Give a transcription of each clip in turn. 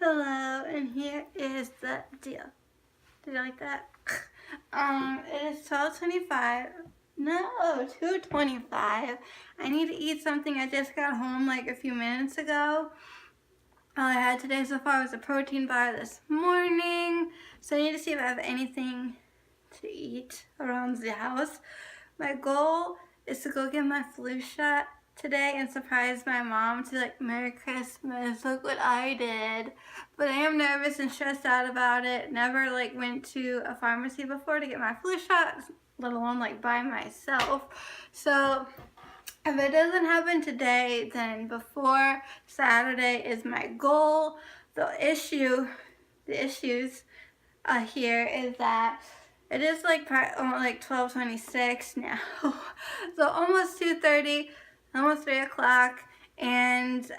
Hello, and here is the deal. Did you like that? It is 12:25. No, 2:25. I need to eat something. I just got home like a few minutes ago. All I had today so far was a protein bar this morning. So I need to see if I have anything to eat around the house. My goal is to go get my flu shot today and surprise my mom to like, Merry Christmas, look what I did. But I am nervous and stressed out about it. Never like went to a pharmacy before to get my flu shot, let alone like by myself. So if it doesn't happen today, then before Saturday is my goal. The issues here is that it is like 12:26 now, so almost 2:30, almost 3 o'clock, and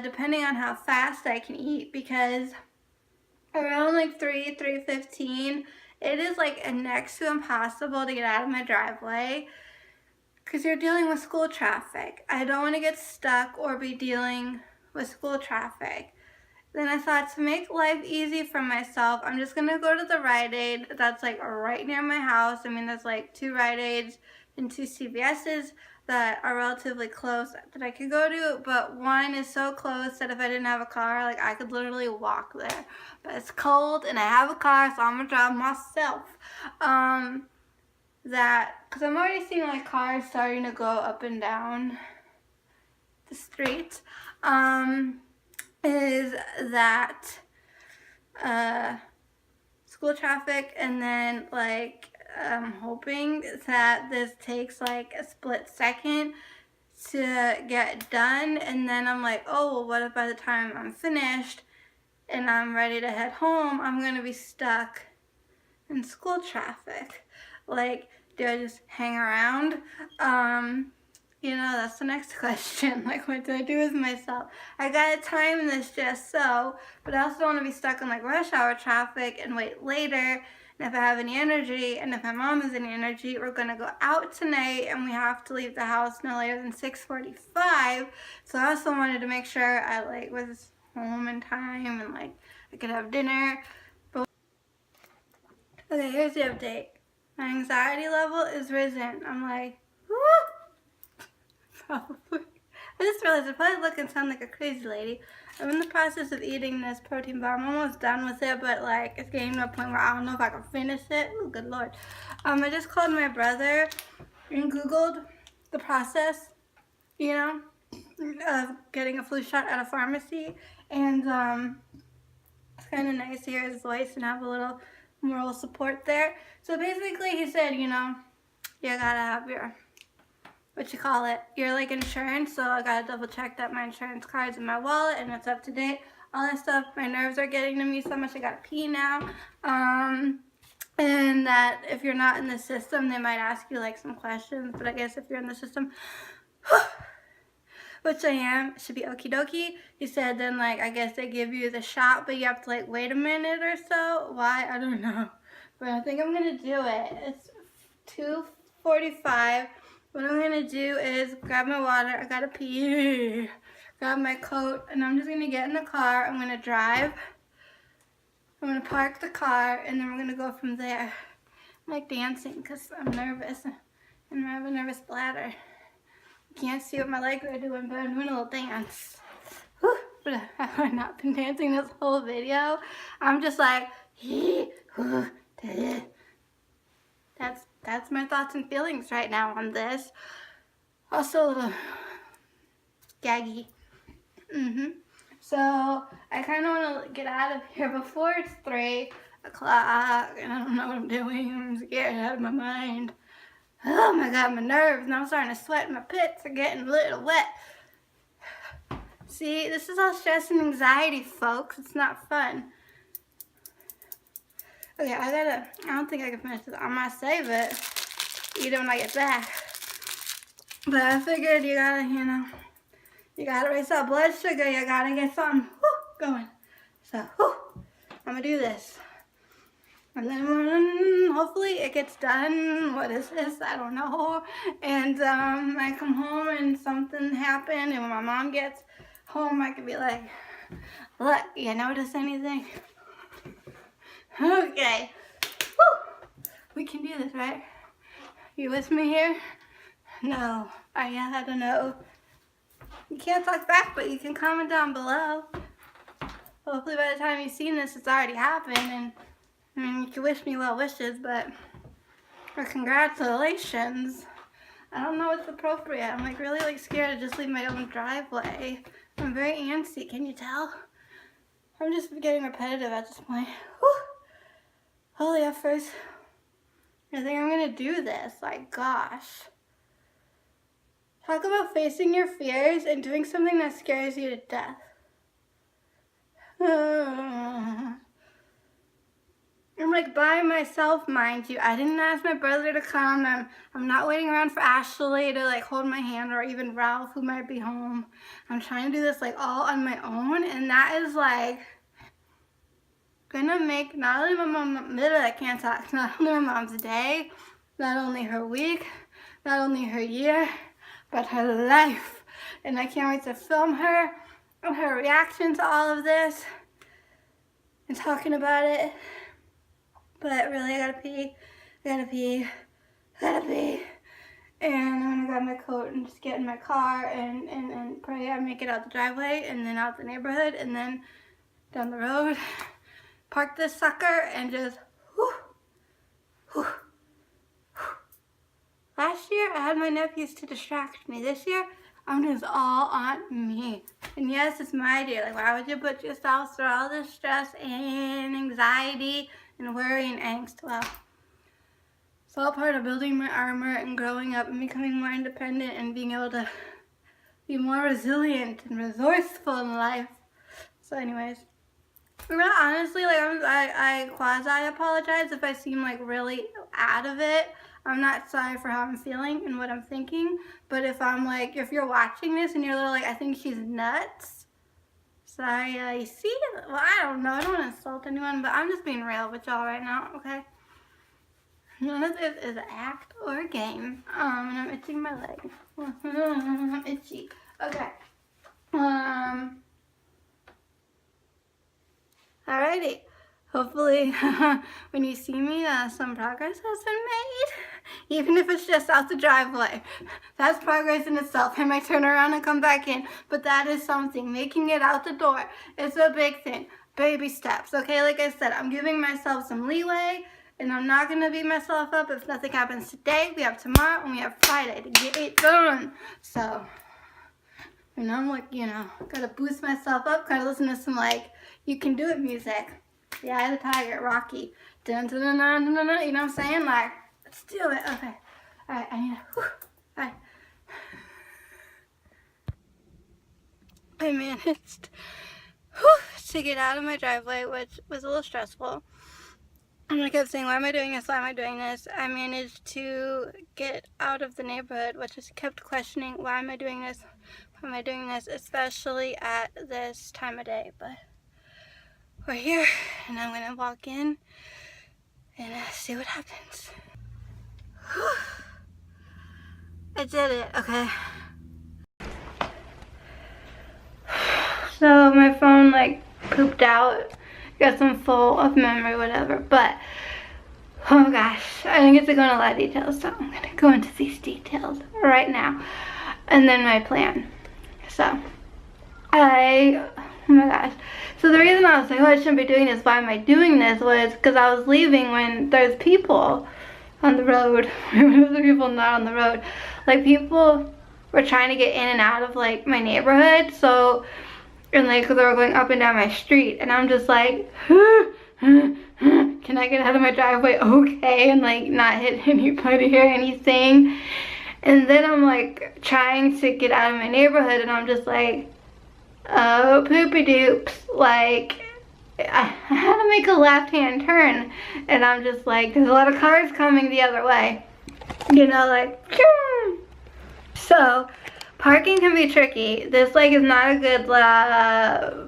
depending on how fast I can eat, because around like 3:15, it is like next to impossible to get out of my driveway because you're dealing with school traffic. I don't want to get stuck or be dealing with school traffic. Then I thought, to make life easy for myself, I'm just going to go to the Rite Aid that's like right near my house. I mean, there's like 2 Rite Aids and 2 CVS's that are relatively close that I could go to, but one is so close that if I didn't have a car, like I could literally walk there. But it's cold and I have a car, so I'm going to drive myself. Because I'm already seeing like cars starting to go up and down the street. Is that school traffic, and then like I'm hoping that this takes like a split second to get done, and then I'm like, oh well, what if by the time I'm finished and I'm ready to head home, I'm gonna be stuck in school traffic? Like, do I just hang around? That's the next question. Like, what do I do with myself? I gotta time this just so, but I also don't want to be stuck in like rush hour traffic and wait later. And if I have any energy, and if my mom has any energy, we're gonna go out tonight, and we have to leave the house no later than 6:45. So I also wanted to make sure I like was home in time and like I could have dinner. Okay, here's the update. My anxiety level is risen. I'm like, whoo! Probably. I just realized I probably look and sound like a crazy lady. I'm in the process of eating this protein bar. I'm almost done with it, but like it's getting to a point where I don't know if I can finish it. Oh, good Lord. I just called my brother and Googled the process, of getting a flu shot at a pharmacy. And it's kind of nice to hear his voice and have a little moral support there. So basically he said, you gotta have your your like insurance. So I gotta double check that my insurance card's in my wallet and it's up to date. All that stuff. My nerves are getting to me so much I gotta pee now. And that if you're not in the system, they might ask you like some questions. But I guess if you're in the system, which I am, it should be okie dokie. He said then like I guess they give you the shot, but you have to like wait a minute or so. Why? I don't know. But I think I'm gonna do it. It's 2:45. What I'm gonna do is grab my water, I gotta pee, grab my coat, and I'm just gonna get in the car. I'm gonna drive, I'm gonna park the car, and then we're gonna go from there. I'm like dancing because I'm nervous and I have a nervous bladder. You can't see what my legs are doing, but I'm doing a little dance. Whew. But have I not been dancing this whole video? I'm just like, That's my thoughts and feelings right now on this. Also a little gaggy. So I kind of want to get out of here before it's 3 o'clock, and I don't know what I'm doing. I'm scared out of my mind. Oh my God, my nerves. Now I'm starting to sweat. My pits are getting a little wet. See, this is all stress and anxiety, folks. It's not fun. Okay, I don't think I can finish this. I'm gonna save it, eat it when I get back. But I figured you gotta raise that blood sugar. You gotta get something going. So, I'm gonna do this. And then hopefully it gets done. What is this? I don't know. And I come home and something happened, and when my mom gets home, I could be like, Look, you notice anything? Okay. Woo. We can do this, right? You with me here? No. Are you? I don't know. You can't talk back, but you can comment down below. Hopefully by the time you've seen this, it's already happened. And I mean, you can wish me well wishes, but or congratulations. I don't know what's appropriate. I'm like really like scared to just leave my own driveway. I'm very antsy. Can you tell? I'm just getting repetitive at this point. Whew. Holy effers. I think I'm gonna do this. Like, gosh. Talk about facing your fears and doing something that scares you to death. I'm like by myself, mind you. I didn't ask my brother to come. I'm not waiting around for Ashley to like hold my hand, or even Ralph who might be home. I'm trying to do this like all on my own, and that is like gonna make not only my mom, I can't talk, not only my mom's day, not only her week, not only her year, but her life. And I can't wait to film her and her reaction to all of this and talking about it. But really, I gotta pee. And I'm gonna grab my coat and just get in my car and pray I make it out the driveway and then out the neighborhood and then down the road. Park this sucker and just whew, whew, whew. Last year, I had my nephews to distract me. This year, I'm just all on me. And yes, it's my idea. Like, why would you put yourself through all this stress and anxiety and worry and angst? Well, it's all part of building my armor and growing up and becoming more independent and being able to be more resilient and resourceful in life. So anyways, really honestly, like I quasi-apologize if I seem like really out of it. I'm not sorry for how I'm feeling and what I'm thinking, but if I'm like, if you're watching this and you're a little like, I think she's nuts, sorry, you see, well, I don't know, I don't want to insult anyone, but I'm just being real with y'all right now, okay? None of this is an act or a game, and I'm itching my leg. I'm itchy. Okay. Alrighty. Hopefully, when you see me, some progress has been made. Even if it's just out the driveway. That's progress in itself. I might turn around and come back in, but that is something. Making it out the door is a big thing. Baby steps, okay? Like I said, I'm giving myself some leeway, and I'm not going to beat myself up if nothing happens today. We have tomorrow, and we have Friday to get it done. So, and I'm like, you know, gotta boost myself up, gotta listen to some, like, You Can Do It music. The Eye of the Tiger, Rocky. Dun, dun, dun, dun, dun, dun, dun, you know what I'm saying? Like, let's do it. Okay. Alright, I need to, alright. I managed to get out of my driveway, which was a little stressful. And I kept saying, why am I doing this? Why am I doing this? I managed to get out of the neighborhood, which just kept questioning, why am I doing this? Why am I doing this? Especially at this time of day. But we're here, and I'm going to walk in and see what happens. I did it, okay. So my phone like pooped out. Guess I'm full of memory, whatever. But, oh gosh, I didn't get to go into a lot of details, so I'm going to go into these details right now. And then my plan. So, oh my gosh. So the reason I was like, oh, I shouldn't be doing this, why am I doing this, was because I was leaving when there's people on the road. There's people not on the road. Like, people were trying to get in and out of, like, my neighborhood, so, and, like, they were going up and down my street, and I'm just like, can I get out of my driveway? Okay, and, like, not hit anybody or anything. And then I'm, like, trying to get out of my neighborhood, and I'm just like, oh, poopy doops. Like, I had to make a left-hand turn, and I'm just like, there's a lot of cars coming the other way. You know, like, so, parking can be tricky. This, like, is not a good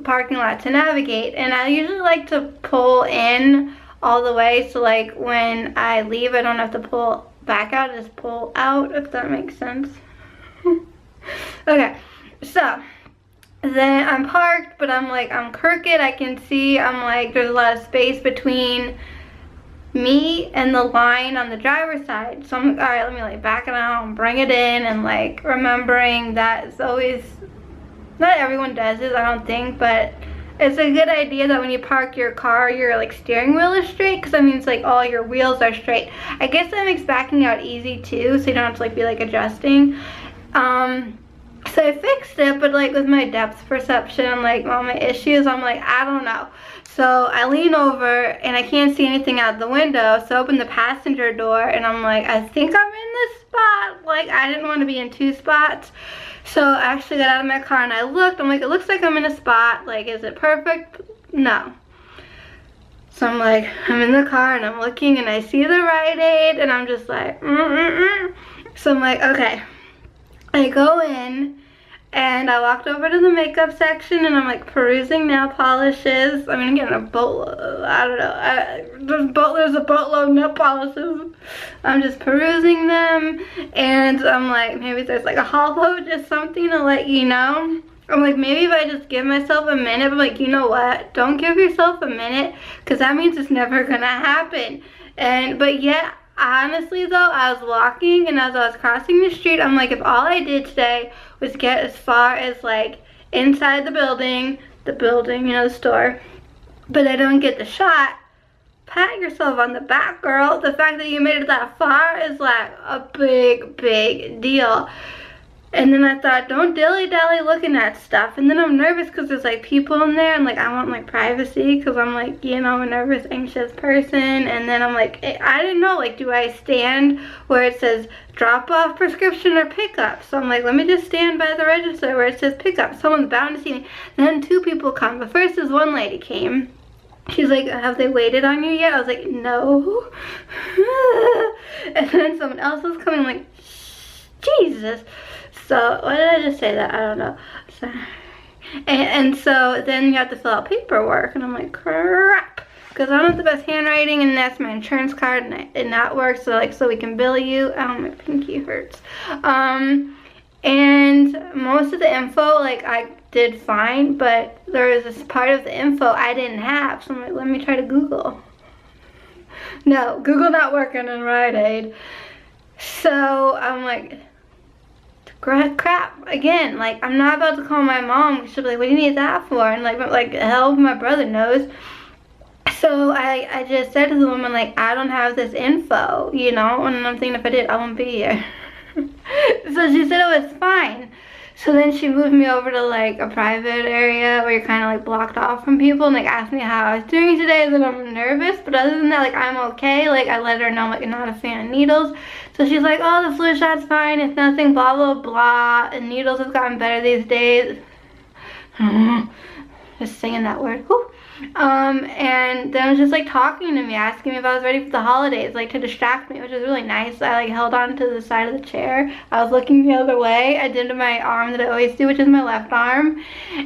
parking lot to navigate, and I usually like to pull in all the way, so, like, when I leave, I don't have to pull back out, I just pull out, if that makes sense. Okay, so, then I'm parked, but I'm like, I'm crooked. I can see, I'm like, there's a lot of space between me and the line on the driver's side. So I'm like, all right, let me like back it out and bring it in, and like remembering that it's always, not everyone does this, I don't think, but it's a good idea that when you park your car, your like steering wheel is straight, because that means like all your wheels are straight. I guess that makes backing out easy too, so you don't have to like be like adjusting. So I fixed it, but like with my depth perception and like all my issues, I'm like, I don't know. So I lean over and I can't see anything out the window, so I open the passenger door and I'm like, I think I'm in this spot. Like, I didn't want to be in two spots. So I actually got out of my car and I looked. I'm like, it looks like I'm in a spot. Like, is it perfect? No. So I'm like, I'm in the car and I'm looking and I see the Rite Aid and I'm just like, So I'm like, okay. I go in and I walked over to the makeup section and I'm like perusing nail polishes. I mean, I'm getting a boatload, I don't know, there's a boatload of nail polishes. I'm just perusing them and I'm like, maybe there's like a hollow, just something to let you know. I'm like, maybe if I just give myself a minute, but like, you know what? Don't give yourself a minute, because that means it's never gonna happen. But yet, honestly though, I was walking and as I was crossing the street, I'm like, if all I did today was get as far as like inside the building, you know, the store, but I don't get the shot, pat yourself on the back, girl. The fact that you made it that far is like a big, big deal. And then I thought, don't dilly-dally looking at stuff. And then I'm nervous because there's like people in there and like I want like privacy, because I'm like, you know, a nervous, anxious person. And then I'm like, I didn't know, like, do I stand where it says drop off prescription or pick up? So I'm like, let me just stand by the register where it says pick up. Someone's bound to see me. Then two people come. But first this one lady came. She's like, have they waited on you yet? I was like, no. And then someone else was coming, I'm like, Jesus. So, why did I just say that? I don't know. So, and so then you have to fill out paperwork, and I'm like, crap, because I don't have the best handwriting, and that's my insurance card, and that works, so like, so we can bill you. Oh, my pinky hurts. And most of the info, like, I did fine, but there was this part of the info I didn't have, so I'm like, let me try to Google. No, Google not working in Rite Aid. So I'm like, crap again. Like, I'm not about to call my mom. She'll be like, what do you need that for? And like hell, my brother knows. So I just said to the woman, like, I don't have this info, you know, and I'm thinking if I did, I won't be here. So she said it was fine. So then she moved me over to like a private area where you're kind of like blocked off from people, and like asked me how I was doing today. Then I'm nervous, but other than that, like, I'm okay. Like, I let her know, like, I'm not a fan of needles. So she's like, oh, the flu shot's fine, it's nothing, blah blah blah, and needles have gotten better these days. Just saying that word. Whew. And then was just like talking to me, asking me if I was ready for the holidays, like to distract me, which was really nice. I like held on to the side of the chair. I was looking the other way. I did my arm that I always do, which is my left arm.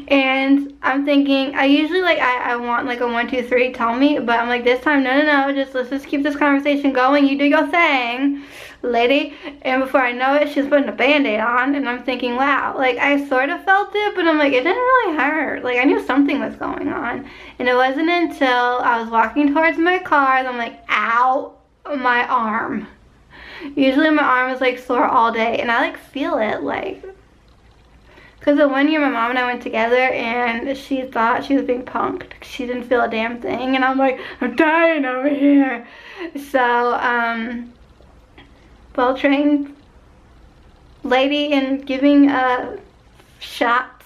And I'm thinking, I usually like, I want like a 1, 2, 3, tell me, but I'm like, this time, no, let's just keep this conversation going. You do your thing, lady. And before I know it, she's putting a band-aid on, and I'm thinking, wow, like, I sort of felt it, but I'm like, it didn't really hurt. Like, I knew something was going on. And it wasn't until I was walking towards my car that I'm like, ow, my arm. Usually my arm is like sore all day, and I like feel it, like, because the one year my mom and I went together and she thought she was being punked. She didn't feel a damn thing, and I'm like, I'm dying over here. So, well-trained lady in giving shots.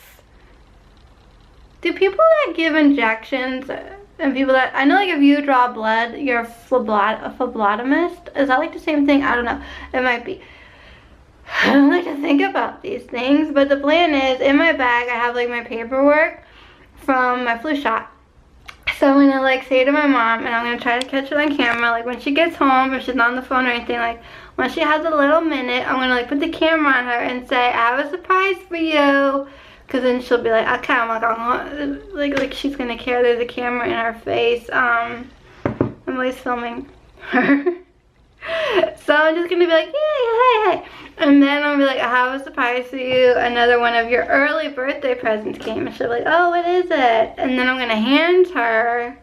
Do people that give injections and people that, I know, like, if you draw blood, you're a phlebotomist? Is that like the same thing? I don't know. It might be. I don't like to think about these things, but the plan is, in my bag I have like my paperwork from my flu shot. So I'm gonna like say to my mom, and I'm gonna try to catch it on camera, like when she gets home, if she's not on the phone or anything, like when she has a little minute, I'm gonna like put the camera on her and say, I have a surprise for you. Because then she'll be like, okay, I'm like she's gonna care. There's a camera in her face. I'm always filming her. So I'm just gonna be like, yeah, hey. And then I'll be like, I have a surprise for you. Another one of your early birthday presents came. And she'll be like, oh, what is it? And then I'm gonna hand her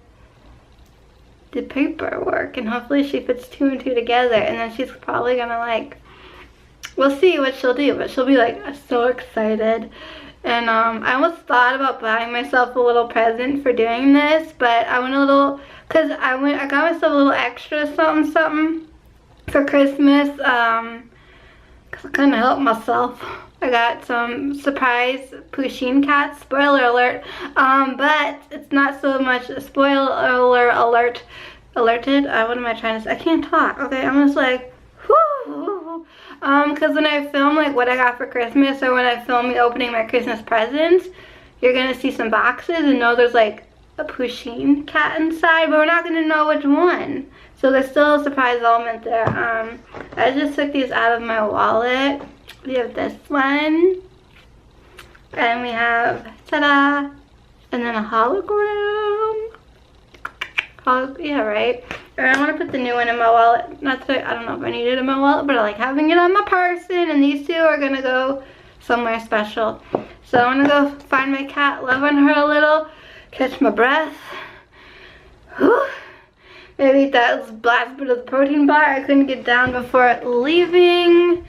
the paperwork, and hopefully she puts 2 and 2 together, and then she's probably gonna like, we'll see what she'll do, but she'll be like so excited. And I almost thought about buying myself a little present for doing this, but I went a little, cause I got myself a little extra something for Christmas, cause I couldn't help myself. I got some surprise Pusheen cats, spoiler alert, but it's not so much spoiler alerted. What am I trying to say? I can't talk. Okay, I'm just like, whoo. Cause when I film like what I got for Christmas, or when I film me opening my Christmas presents, you're gonna see some boxes and know there's like a Pusheen cat inside, but we're not gonna know which one. So there's still a surprise element there. I just took these out of my wallet. We have this one, and we have, ta-da, and then a hologram. Yeah, right. And I want to put the new one in my wallet. Not that I don't know if I need it in my wallet, but I like having it on my person, and these 2 are gonna go somewhere special. So I'm gonna go find my cat, love on her a little, catch my breath. Whew. Maybe eat that last bit of the protein bar I couldn't get down before leaving.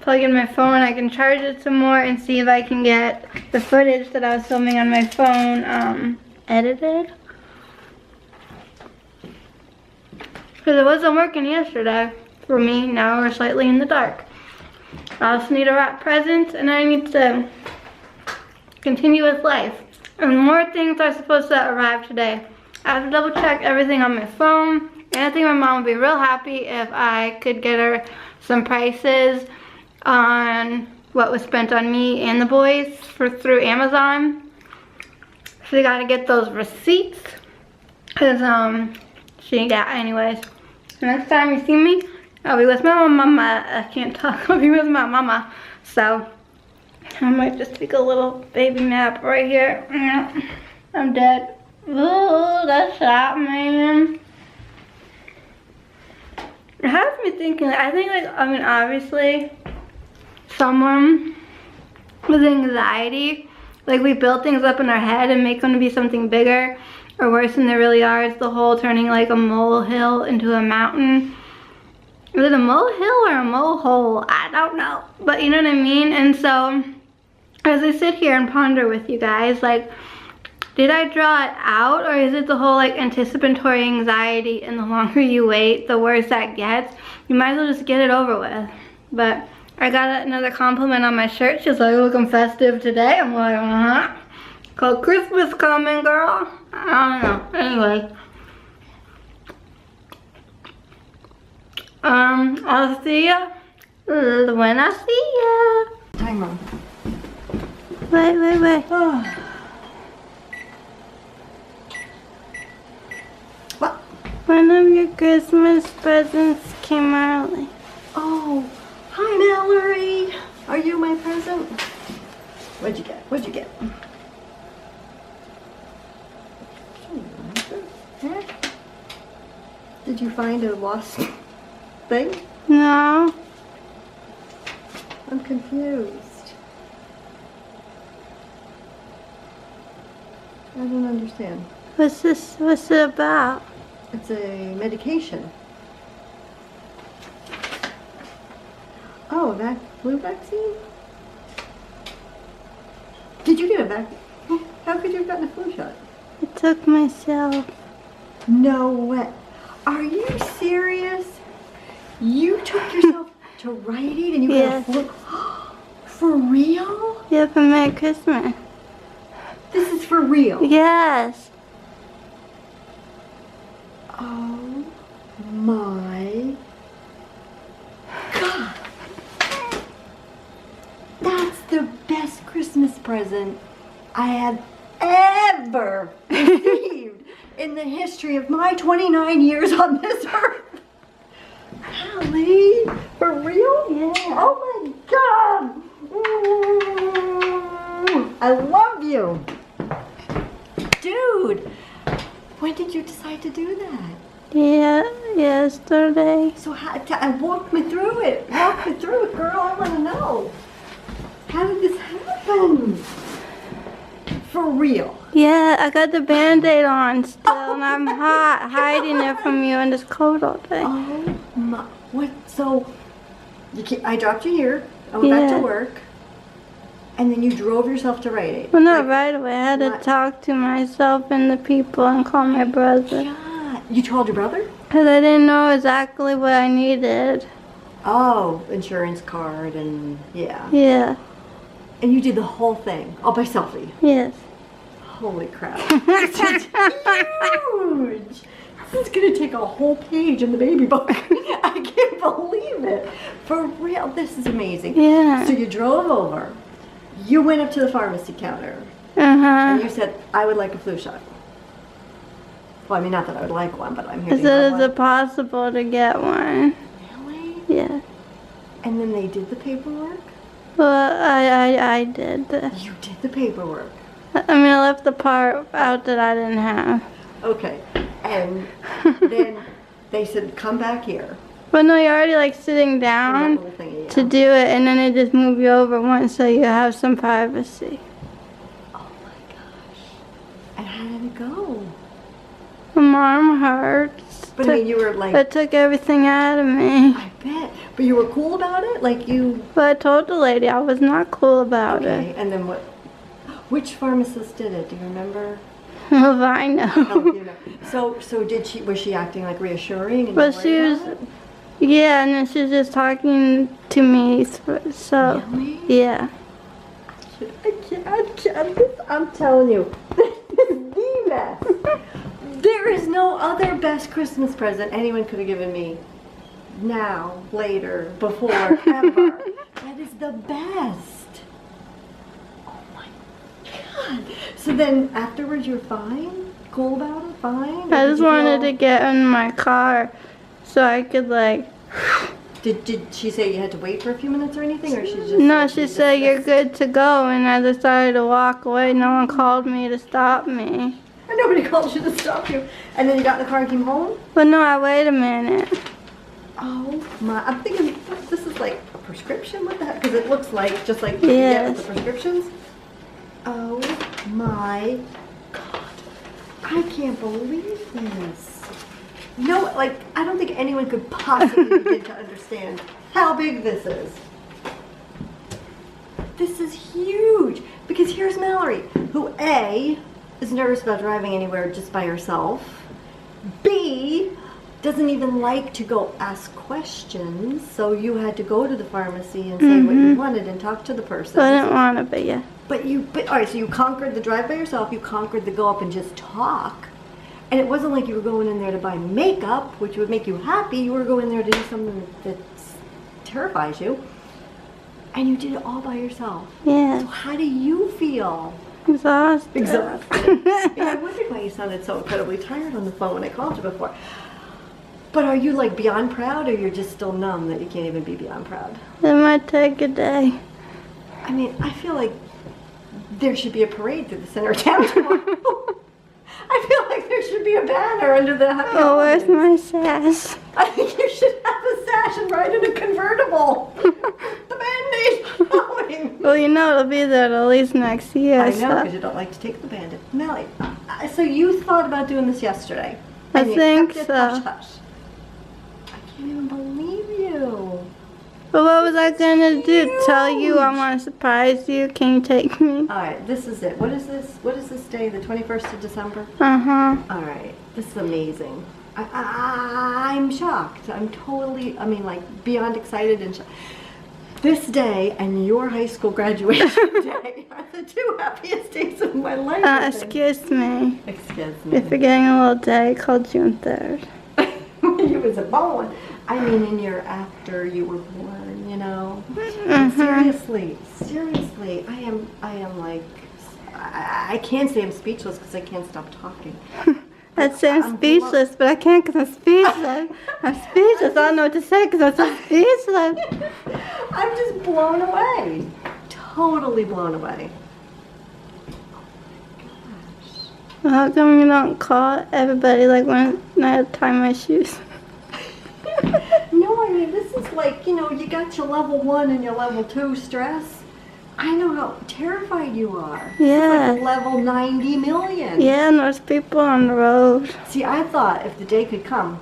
Plug in my phone, I can charge it some more and see if I can get the footage that I was filming on my phone edited. Because it wasn't working yesterday for me. Now we're slightly in the dark. I also need to wrap presents, and I need to continue with life. And more things are supposed to arrive today. I have to double check everything on my phone. And I think my mom would be real happy if I could get her some prices on what was spent on me and the boys through Amazon. So you gotta get those receipts. Cause anyways. The next time you see me, I'll be with my mama. I can't talk, I'll be with my mama. So I might just take a little baby nap right here. I'm dead. Ooh, that shot, man. It has me thinking, I think like, I mean, obviously, someone with anxiety, like we build things up in our head and make them to be something bigger or worse than they really are. It's the whole turning like a molehill into a mountain. Is it a molehill or a molehole? I don't know, but you know what I mean? And so, as I sit here and ponder with you guys, like, did I draw it out, or is it the whole like anticipatory anxiety, and the longer you wait, the worse that gets? You might as well just get it over with. But I got another compliment on my shirt. She's like, looking festive today. I'm like, uh-huh. Called Christmas coming, girl. I don't know. Anyway. I'll see ya when I see ya. Hang on. Wait. Oh. What? One of your Christmas presents came early. Oh, hi Mallory. Are you my present? What'd you get? What'd you get? Huh? Did you find a lost thing? No. I'm confused. I don't understand. What's it about? It's a medication. Oh, that flu vaccine? Did you get a vaccine? How could you have gotten a flu shot? I took myself. No way. Are you serious? You took yourself to Rite Aid and you got a flu? For real? Yeah, for Merry Christmas. This is for real? Yes. Oh my God. That's the best Christmas present I have ever received in the history of my 29 years on this earth. Hallie, for real? Yeah. Oh my God. I love you. Dude, when did you decide to do that? Yeah, yesterday. So walk me through it. Walk me through it, girl. I want to know. How did this happen? For real. Yeah, I got the Band-Aid on still, and I'm hot, hiding it from you in this coat all day. Oh my! What? So I dropped you here. I went back to work, and then you drove yourself to Rite Aid. Well, not right away. I had to talk to myself and the people and call my brother. God, you told your brother? Because I didn't know exactly what I needed. Oh, insurance card and yeah. Yeah. And you did the whole thing all by selfie. Yes. Holy crap! This is huge. This is gonna take a whole page in the baby book. I can't believe it. For real, this is amazing. Yeah. So you drove over. You went up to the pharmacy counter. Uh-huh. And you said, I would like a flu shot. Well, I mean, not that I would like one, but I'm here I to said, get is it possible to get one? Really? Yeah. And then they did the paperwork? Well, I did. You did the paperwork. I mean, I left the part out that I didn't have. Okay. And then they said, come back here. But no, you're already like sitting down to do it, and then they just move you over once so you have some privacy. Oh my gosh. And how did it go? My arm hurts. But I mean, you were like... It took everything out of me. I bet. But you were cool about it? Like you... But I told the lady I was not cool about Okay, it. and then what? Which pharmacist did it? Do you remember? Well, I know. Oh, you know. So was she acting like reassuring? And But she was... Yeah, and then she was just talking to me, so... Really? Yeah. I can't. I'm telling you, this is the best. There is no other best Christmas present anyone could have given me. Now, later, before, ever. That is the best. Oh my God. So then afterwards you're fine? Cool about it? Fine? I just wanted to get in my car so I could like... Did she say you had to wait for a few minutes or anything, or she just... No, she said you're good to go, and I decided to walk away. No one called me to stop me. And nobody called you to stop you. And then you got in the car and came home? But no, wait a minute. Oh my, I'm thinking this is like a prescription? What the heck? Because it looks like, just like you get with the prescriptions. Oh my God. I can't believe this. No, like, I don't think anyone could possibly begin to understand how big this is. This is huge. Because here's Mallory, who A, is nervous about driving anywhere just by herself. B, doesn't even like to go ask questions. So you had to go to the pharmacy and say what you wanted and talk to the person. I didn't want to, but yeah. But all right, so you conquered the drive by yourself. You conquered the go up and just talk. And it wasn't like you were going in there to buy makeup, which would make you happy. You were going there to do something that terrifies you. And you did it all by yourself. Yeah. So how do you feel? Exhausted. Exhausted. Yeah, I wondered why you sounded so incredibly tired on the phone when I called you before. But are you like beyond proud, or you're just still numb that you can't even be beyond proud? It might take a day. I mean, I feel like there should be a parade through the center of town tomorrow. I feel like there should be a banner under the happy holidays. Where's my sash? I think you should have a sash and ride in a convertible. The Band-Aid showing. Well, you know it'll be there at least next year. I know, because you don't like to take the Band-Aid. Melly, so you thought about doing this yesterday? I and you think kept it so. Hush, hush. I can't even believe you. But what was I gonna do? Tell you I want to surprise you? Can you take me? All right, this is it. What is this? What is this day? The 21st of December? Uh-huh. All right, this is amazing. I'm shocked. I'm totally, I mean, like, beyond excited and shocked. This day and your high school graduation day are the two happiest days of my life. Excuse me. Excuse me. You're forgetting a little day called June 3rd. You was a born. I mean, in your after you were born, you know. Seriously, I am like, I can't say I'm speechless because I can't stop talking. I'd say I'm speechless, but I can't because I'm speechless. I'm speechless. I don't know what to say because I'm so speechless. I'm just blown away. Totally blown away. Oh my gosh. Well, how come you don't call everybody like when I tie my shoes? No, I mean, this is like, you know, you got your level 1 and your level 2 stress. I know how terrified you are. Yeah. It's like level 90 million. Yeah, and there's people on the road. See, I thought if the day could come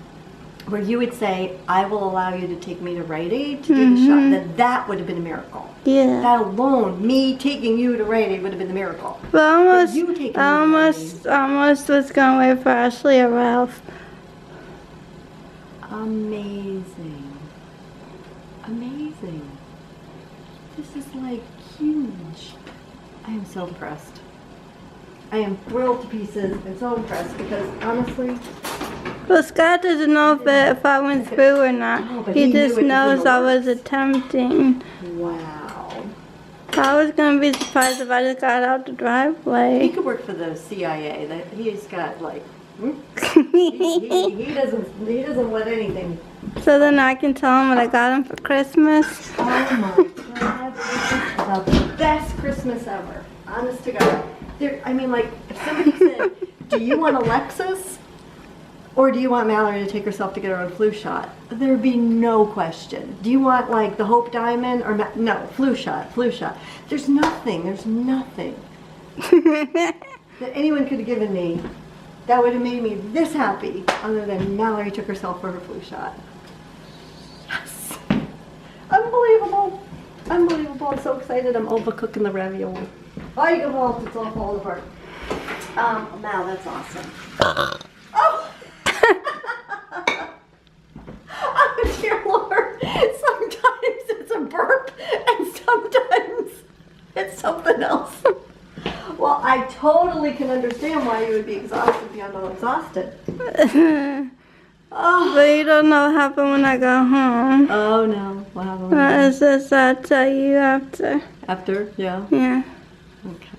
where you would say, I will allow you to take me to Rite Aid to do the shot, that would have been a miracle. Yeah. That alone, me taking you to Rite Aid would have been the miracle. But almost, you taking me to almost was gonna wait for Ashley or Ralph. Amazing. Amazing. This is like huge. I am so impressed. I am thrilled to pieces and so impressed because honestly, Well, Scott doesn't know if I went through or not. Oh, but He he just knew it was knows in the I was works. attempting. wow. I was gonna be surprised if I just got out the He driveway. could work for the CIA. That he's got like he doesn't let anything. So then I can tell him what I got him for Christmas. Oh my God, this is the best Christmas ever. Honest to God. I mean, like, if somebody said, do you want a Lexus? Or do you want Mallory to take herself to get her own flu shot? There'd be no question. Do you want, like, the Hope Diamond? Or no, flu shot. There's nothing that anyone could have given me that would have made me this happy other than Mallory took herself for her flu shot. Yes. Unbelievable. Unbelievable. I'm so excited. I'm overcooking the ravioli. Oh, you can hold it's all falling apart. Mal, that's awesome. Oh! Oh, dear Lord. Sometimes it's a burp and sometimes it's something else. Well, I totally can understand why you would be exhausted beyond all exhausted. Oh. But you don't know what happened when I got home. Oh no. What happened? It's just I'll tell you after. After? Yeah. Yeah. Okay.